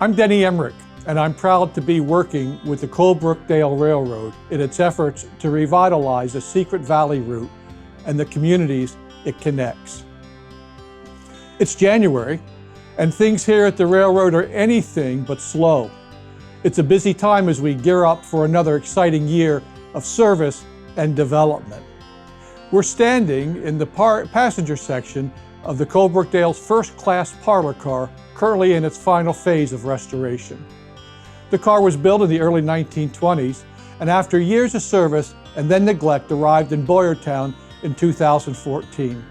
I'm Denny Emerick, and I'm proud to be working with the Colebrookdale Railroad in its efforts to revitalize the Secret Valley route and the communities it connects. It's January, and things here at the railroad are anything but slow. It's a busy time as we gear up for another exciting year of service and development. We're standing in the passenger section of the Colebrookdale's first-class parlor car, currently in its final phase of restoration. The car was built in the early 1920s, and after years of service and then neglect, arrived in Boyertown in 2014.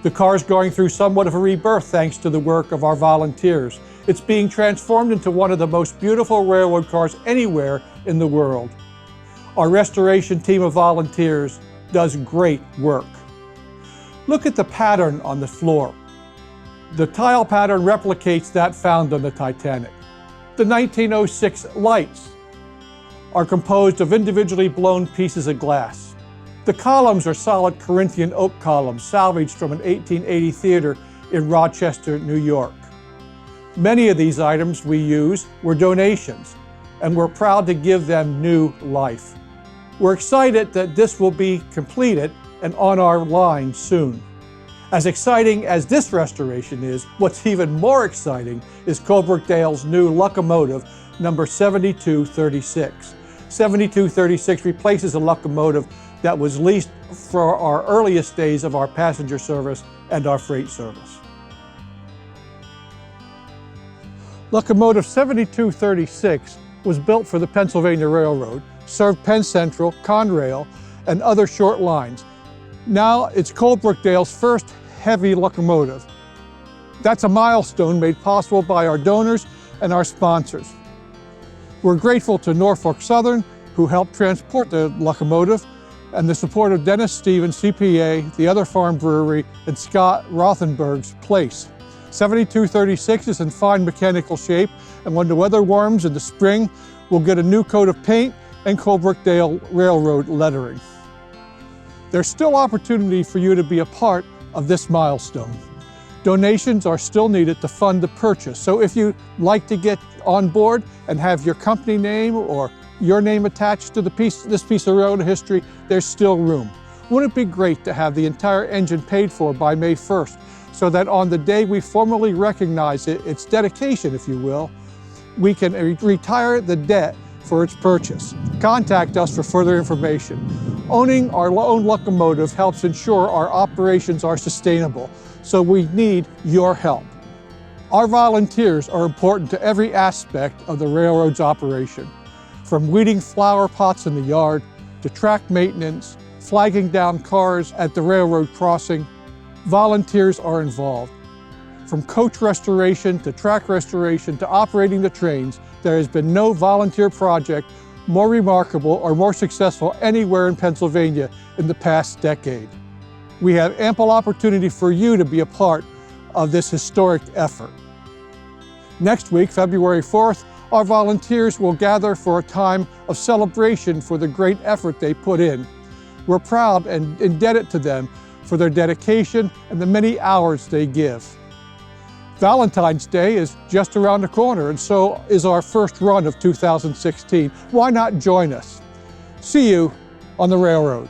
The car is going through somewhat of a rebirth thanks to the work of our volunteers. It's being transformed into one of the most beautiful railroad cars anywhere in the world. Our restoration team of volunteers does great work. Look at the pattern on the floor. The tile pattern replicates that found on the Titanic. The 1906 lights are composed of individually blown pieces of glass. The columns are solid Corinthian oak columns salvaged from an 1880 theater in Rochester, New York. Many of these items we use were donations, and we're proud to give them new life. We're excited that this will be completed and on our line soon. As exciting as this restoration is, what's even more exciting is Colebrookdale's new locomotive, number 7236. 7236 replaces a locomotive that was leased for our earliest days of our passenger service and our freight service. Locomotive 7236 was built for the Pennsylvania Railroad, served Penn Central, Conrail, and other short lines. Now it's Colebrookdale's first heavy locomotive. That's a milestone made possible by our donors and our sponsors. We're grateful to Norfolk Southern, who helped transport the locomotive, and the support of Dennis Stevens, CPA, the Other Farm Brewery, and Scott Rothenberg's Place. 7236 is in fine mechanical shape, and when the weather warms in the spring, we'll get a new coat of paint and Colebrookdale Railroad lettering. There's still opportunity for you to be a part of this milestone. Donations are still needed to fund the purchase, so if you'd like to get on board and have your company name or your name attached to this piece of railroad history, there's still room. Wouldn't it be great to have the entire engine paid for by May 1st, so that on the day we formally recognize its dedication, if you will, we can retire the debt for its purchase. Contact us for further information. Owning our own locomotive helps ensure our operations are sustainable, so we need your help. Our volunteers are important to every aspect of the railroad's operation. From weeding flower pots in the yard, to track maintenance, flagging down cars at the railroad crossing, volunteers are involved. From coach restoration to track restoration to operating the trains, there has been no volunteer project more remarkable or more successful anywhere in Pennsylvania in the past decade. We have ample opportunity for you to be a part of this historic effort. Next week, February 4th, our volunteers will gather for a time of celebration for the great effort they put in. We're proud and indebted to them for their dedication and the many hours they give. Valentine's Day is just around the corner, and so is our first run of 2016. Why not join us? See you on the railroad.